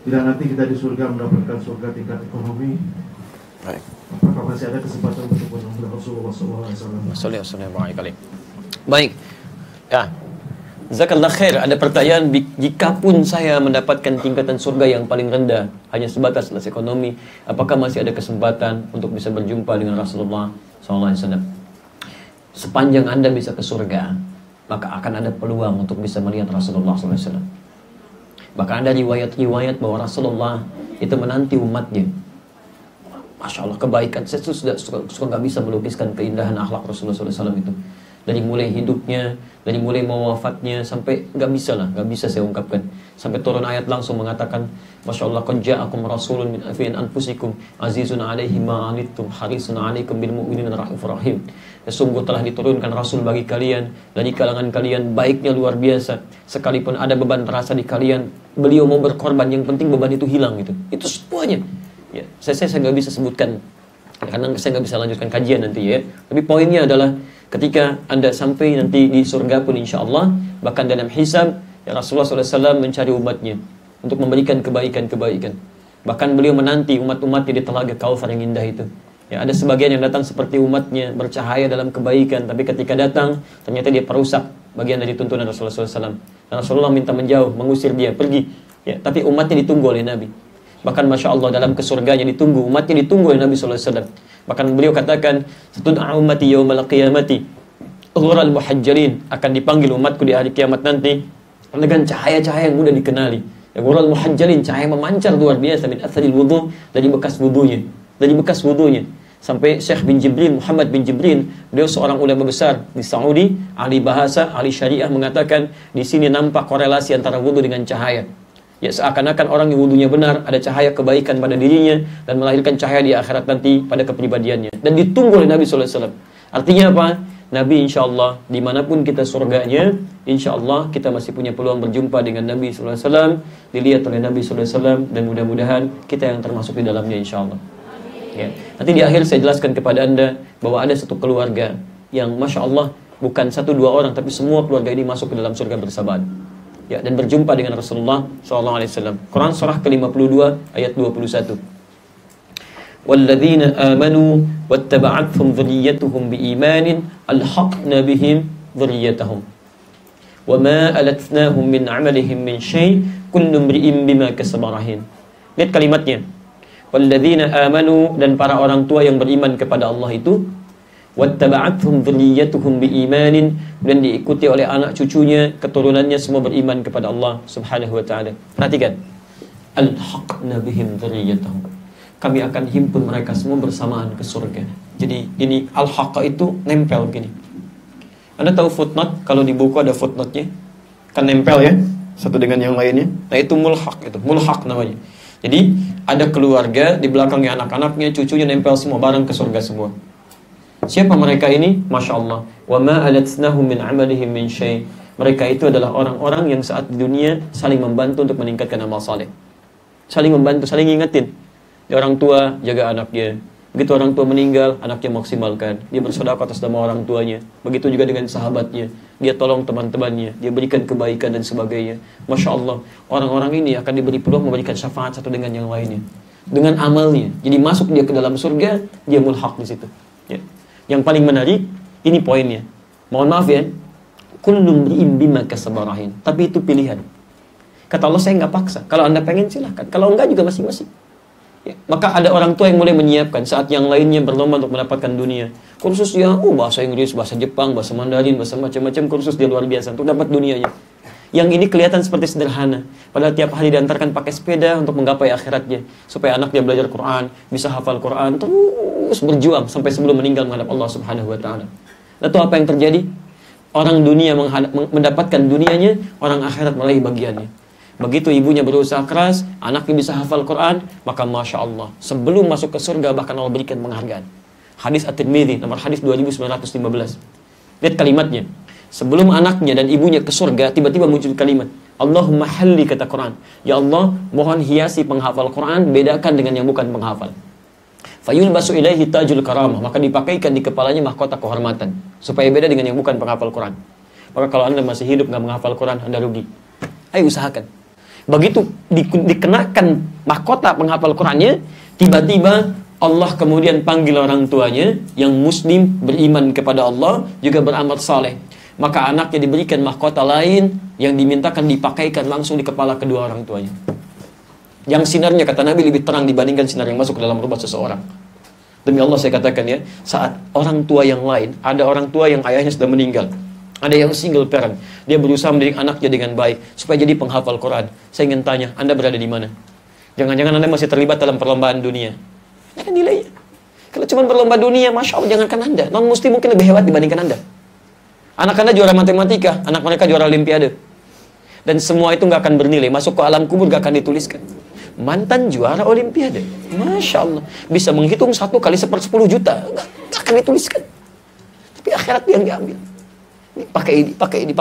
Bila nanti kita di surga mendapatkan surga tingkat ekonomi, Baik. apakah masih ada kesempatan untuk menunggu Rasulullah SAW? Baik. Ya. Zakallah khair. Ada pertanyaan, jikapun saya mendapatkan tingkatan surga yang paling rendah, hanya sebatas kelas ekonomi, apakah masih ada kesempatan untuk bisa berjumpa dengan Rasulullah SAW? Sepanjang Anda bisa ke surga, maka akan ada peluang untuk bisa melihat Rasulullah SAW. Bahkan ada riwayat-riwayat bahwa Rasulullah itu menanti umatnya. Masya Allah, kebaikan. Saya sudah suka nggak bisa melukiskan keindahan akhlak Rasulullah SAW itu. Dari mulai hidupnya, dari mulai mau wafatnya, sampai nggak bisa saya ungkapkan. Sampai turun ayat langsung mengatakan, Masya Allah, qad ja'akum rasulun min anfusikum azizun alaihi ma anittum harisun alaikum bil mu'minina raufur rahim. Sungguh telah diturunkan Rasul bagi kalian, dari kalangan kalian baiknya luar biasa. Sekalipun ada beban terasa di kalian, beliau mau berkorban, yang penting beban itu hilang gitu. Itu semuanya. Ya, saya nggak bisa sebutkan, karena saya nggak bisa lanjutkan kajian nanti ya. Tapi poinnya adalah ketika Anda sampai nanti di surga pun insya Allah, bahkan dalam hisab, ya Rasulullah SAW mencari umatnya untuk memberikan kebaikan-kebaikan. Bahkan beliau menanti umat-umatnya di telaga Kautsar yang indah itu. Ya, ada sebagian yang datang seperti umatnya, bercahaya dalam kebaikan, tapi ketika datang ternyata dia perusak bagian dari tuntunan Rasulullah SAW. Dan Rasulullah minta menjauh, mengusir dia, pergi. Ya, tapi umatnya ditunggu oleh Nabi. Bahkan Masya Allah, dalam kesurganya ditunggu, umatnya ditunggu oleh Nabi SAW. Bahkan beliau katakan, "Satud'a ummati yaumal qiyamati ghural muhajjalin," akan dipanggil umatku di hari kiamat nanti dengan cahaya-cahaya yang mudah dikenali. Ya, ghural muhajjalin, cahaya memancar luar biasa min atharil wudu, dari bekas wudunya. Sampai Syekh bin Jibril, Muhammad bin Jibril, beliau seorang ulama besar di Saudi, ahli bahasa, ahli syariah, mengatakan di sini nampak korelasi antara wudu dengan cahaya. Ya, seakan-akan orang yang wudunya benar, ada cahaya kebaikan pada dirinya dan melahirkan cahaya di akhirat nanti pada kepribadiannya. Dan ditunggu oleh Nabi SAW. Artinya apa? Nabi insya Allah, dimanapun kita surganya, insya Allah kita masih punya peluang berjumpa dengan Nabi SAW, dilihat oleh Nabi SAW, dan mudah-mudahan kita yang termasuk di dalamnya insya Allah. Ya. Nanti di akhir saya jelaskan kepada Anda bahwa ada satu keluarga yang Masya Allah bukan 1-2 orang, tapi semua keluarga ini masuk ke dalam surga bersamaan. Ya, dan berjumpa dengan Rasulullah SAW. Quran surah ke-52 ayat 21. Walladzina amanu wattaba'athum dzurriyyatuhum biimanin alhaqna bihim dzurriyyatahum wama alatnahum min 'amalihim min syai' kullu imri'in bima kasaba rahin. Lihat kalimatnya. Walladzina amanu, dan para orang tua yang beriman kepada Allah itu, wattaba'athum dzurriyyatuhum biimanin, dan diikuti oleh anak cucunya, keturunannya semua beriman kepada Allah Subhanahu wa taala. Perhatikan. Alhaqna bihim dzurriyyatahum. Kami akan himpun mereka semua bersamaan ke surga. Jadi ini al-haqqa itu nempel begini. Anda tahu footnote? Kalau di buku ada footnote-nya, kan nempel ya, satu dengan yang lainnya. Nah itu mulhaq, itu mulhaq namanya. Jadi ada keluarga, di belakangnya anak-anaknya, cucunya nempel semua bareng ke surga semua. Siapa mereka ini? Masya Allah. Wa ma alatnahum min amalihim min syai'. Mereka itu adalah orang-orang yang saat di dunia saling membantu untuk meningkatkan amal saleh. Saling membantu, saling ingetin. Orang tua jaga anaknya. Begitu orang tua meninggal, anaknya maksimalkan. Dia bersedekah atas nama orang tuanya. Begitu juga dengan sahabatnya. Dia tolong teman-temannya. Dia berikan kebaikan dan sebagainya. Masya Allah. Orang-orang ini akan diberi peluang memberikan syafaat satu dengan yang lainnya. Dengan amalnya. Jadi masuk dia ke dalam surga, dia mulhaq di situ. Ya. Yang paling menarik, ini poinnya. Mohon maaf ya. Kullum ri'im bima kasabarahin. Tapi itu pilihan. Kata Allah, saya nggak paksa. Kalau Anda pengen silahkan. Kalau enggak juga masing-masing. Ya, maka ada orang tua yang mulai menyiapkan saat yang lainnya berlomba untuk mendapatkan dunia. Kursus yang bahasa Inggris, bahasa Jepang, bahasa Mandarin, bahasa macam-macam kursus dia luar biasa untuk dapat dunianya. Yang ini kelihatan seperti sederhana. Padahal tiap hari diantarkan pakai sepeda untuk menggapai akhiratnya. Supaya anak dia belajar Quran, bisa hafal Quran, terus berjuang sampai sebelum meninggal menghadap Allah Subhanahu wa taala. Lalu apa yang terjadi? Orang dunia mendapatkan dunianya, orang akhirat meraih bagiannya. Begitu ibunya berusaha keras, anaknya bisa hafal Quran, maka Masya Allah, sebelum masuk ke surga bahkan Allah berikan penghargaan. Hadis At-Tirmidzi, nomor hadis 2915. Lihat kalimatnya. Sebelum anaknya dan ibunya ke surga, tiba-tiba muncul kalimat, Allahumma halli, kata Quran. Ya Allah, mohon hiasi penghafal Quran, bedakan dengan yang bukan penghafal. Fayulbasu ilaihi tajul karamah, maka dipakaikan di kepalanya mahkota kehormatan, supaya beda dengan yang bukan penghafal Quran. Maka kalau Anda masih hidup nggak menghafal Quran, Anda rugi. Ayo usahakan. Begitu dikenakan mahkota penghafal Qurannya, tiba-tiba Allah kemudian panggil orang tuanya yang muslim, beriman kepada Allah, juga beramal saleh. Maka anaknya diberikan mahkota lain yang dimintakan dipakaikan langsung di kepala kedua orang tuanya. Yang sinarnya kata Nabi lebih terang dibandingkan sinar yang masuk ke dalam rumah seseorang. Demi Allah saya katakan ya, saat orang tua yang lain, ada orang tua yang ayahnya sudah meninggal, ada yang single parent, dia berusaha mendidik anaknya dengan baik supaya jadi penghafal Quran. Saya ingin tanya, Anda berada di mana? Jangan-jangan Anda masih terlibat dalam perlombaan dunia. Kan nilainya. Kalau cuma berlomba dunia, Masya Allah, jangankan Anda. Non-muslim mungkin lebih hebat dibandingkan Anda. Anak Anda juara matematika, anak mereka juara olimpiade. Dan semua itu nggak akan bernilai. Masuk ke alam kubur nggak akan dituliskan. Mantan juara olimpiade. Masya Allah. Bisa menghitung 1 kali 10 juta. Nggak akan dituliskan. Tapi akhirat yang diambil. Pakai ini.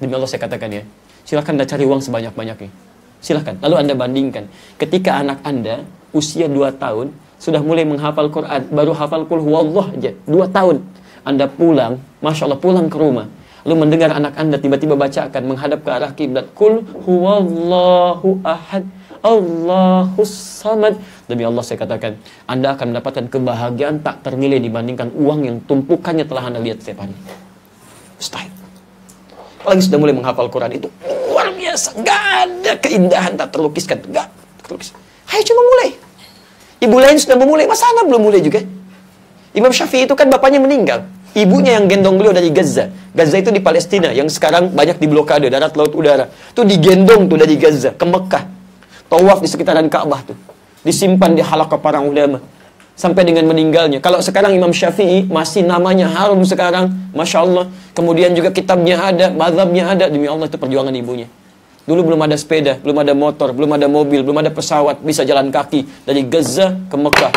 Demi Allah saya katakan ya. Silahkan Anda cari uang sebanyak-banyaknya. Silahkan. Lalu Anda bandingkan. Ketika anak Anda usia 2 tahun, sudah mulai menghafal Quran, baru hafal Qul Huwallah aja, 2 tahun. Anda pulang, Masya Allah, pulang ke rumah, lalu mendengar anak Anda tiba-tiba bacakan, menghadap ke arah kiblat, Qul Huwallahu Ahad, Allahus Samad. Demi Allah saya katakan, Anda akan mendapatkan kebahagiaan tak ternilai dibandingkan uang yang tumpukannya telah Anda lihat setiap hari. Mustahil. Apalagi sudah mulai menghafal Quran, itu luar biasa. Gak ada keindahan tak terlukiskan. Gak terlukis. Hai, cuma mulai. Ibu lain sudah memulai, masa Anda belum mulai juga? Imam Syafi'i itu kan bapaknya meninggal. Ibunya yang gendong beliau dari Gaza. Gaza itu di Palestina, yang sekarang banyak diblokade, darat, laut, udara. Itu digendong tuh dari Gaza ke Mekah. Tawaf di sekitaran Ka'bah tuh. Disimpan di halaqah para ulama. Sampai dengan meninggalnya. Kalau sekarang Imam Syafi'i masih namanya harum sekarang. Masya Allah. Kemudian juga kitabnya ada, mazhabnya ada. Demi Allah itu perjuangan ibunya. Dulu belum ada sepeda, belum ada motor, belum ada mobil, belum ada pesawat, bisa jalan kaki dari Gaza ke Mekah.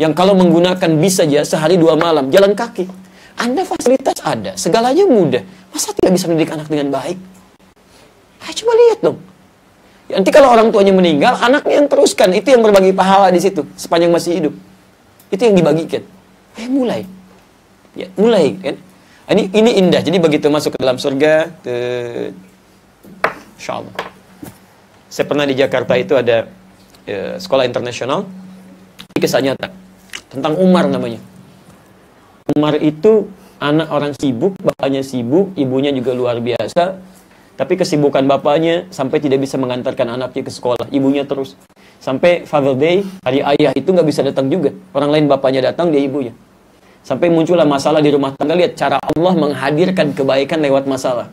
Yang kalau menggunakan bis saja sehari 2 malam, jalan kaki. Anda fasilitas ada, segalanya mudah. Masa tidak bisa mendidik anak dengan baik? Coba lihat dong. Nanti kalau orang tuanya meninggal, anaknya yang teruskan. Itu yang berbagi pahala di situ, sepanjang masih hidup. Itu yang dibagikan. Mulai. Ya, mulai kan. Ini indah. Jadi begitu masuk ke dalam surga, Insya Allah. Saya pernah di Jakarta itu ada sekolah internasional. Ini kisah nyata tentang Umar namanya. Umar itu anak orang sibuk, bapaknya sibuk, ibunya juga luar biasa. Tapi kesibukan bapaknya sampai tidak bisa mengantarkan anaknya ke sekolah. Ibunya terus. Sampai Father Day, hari ayah itu nggak bisa datang juga. Orang lain bapaknya datang, dia ibunya. Sampai muncullah masalah di rumah tangga. Lihat cara Allah menghadirkan kebaikan lewat masalah.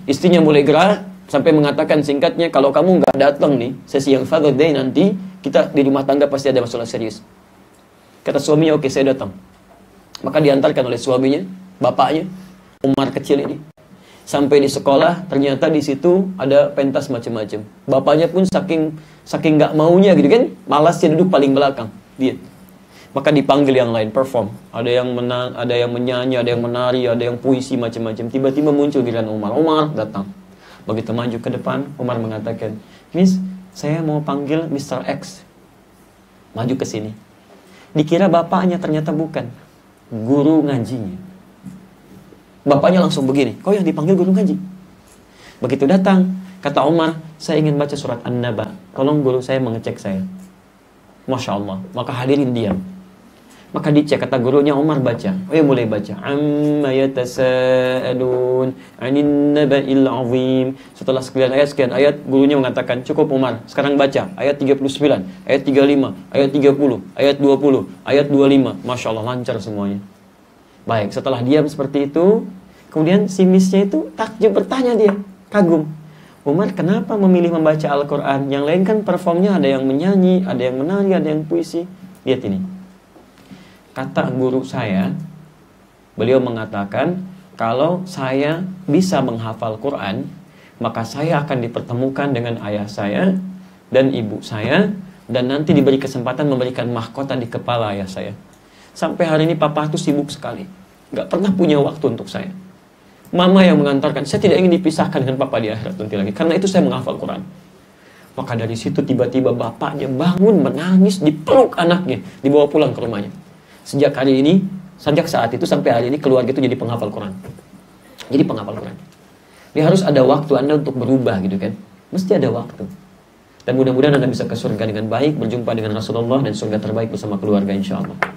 Istrinya mulai gerah, sampai mengatakan singkatnya, kalau kamu nggak datang nih, sesi yang Father Day nanti, kita di rumah tangga pasti ada masalah serius. Kata suaminya, oke, saya datang. Maka diantarkan oleh suaminya, bapaknya, Umar kecil ini. Sampai di sekolah, ternyata di situ ada pentas macam-macam. Bapaknya pun saking nggak maunya gitu kan, malas dia duduk paling belakang. Dia. Maka dipanggil yang lain, perform. Ada yang menyanyi, ada yang menari, ada yang puisi macam-macam. Tiba-tiba muncul giliran Umar. Umar datang. Begitu maju ke depan, Umar mengatakan, Miss, saya mau panggil Mr. X. Maju ke sini. Dikira bapaknya, ternyata bukan. Guru ngajinya. Bapaknya langsung begini, kau yang dipanggil guru ngaji. Begitu datang, kata Umar, saya ingin baca surat An-Naba. Tolong guru saya mengecek saya. Masya Allah. Maka hadirin diam. Maka dicek, kata gurunya, Umar baca. Mulai baca. Amma yatasa'alun anin naba'il azim. Setelah sekian ayat, gurunya mengatakan, cukup Umar, sekarang baca. Ayat 39, ayat 35, ayat 30, ayat 20, ayat 25. Masya Allah, lancar semuanya. Baik, setelah diam seperti itu, kemudian si misnya itu takjub, bertanya dia, kagum. Umar kenapa memilih membaca Al-Quran? Yang lain kan performnya ada yang menyanyi, ada yang menari, ada yang puisi. Lihat ini. Kata guru saya, beliau mengatakan, kalau saya bisa menghafal Quran, maka saya akan dipertemukan dengan ayah saya dan ibu saya, dan nanti diberi kesempatan memberikan mahkota di kepala ayah saya. Sampai hari ini papa itu sibuk sekali, gak pernah punya waktu untuk saya. Mama yang mengantarkan, saya tidak ingin dipisahkan dengan papa di akhirat nanti lagi, karena itu saya menghafal Quran. Maka dari situ tiba-tiba bapaknya bangun menangis, dipeluk anaknya, dibawa pulang ke rumahnya. Sejak saat itu sampai hari ini keluarga itu jadi penghafal Quran. Jadi penghafal Quran. Dia harus ada waktu Anda untuk berubah gitu kan. Mesti ada waktu. Dan mudah-mudahan Anda bisa ke surga dengan baik, berjumpa dengan Rasulullah dan surga terbaik bersama keluarga insya Allah.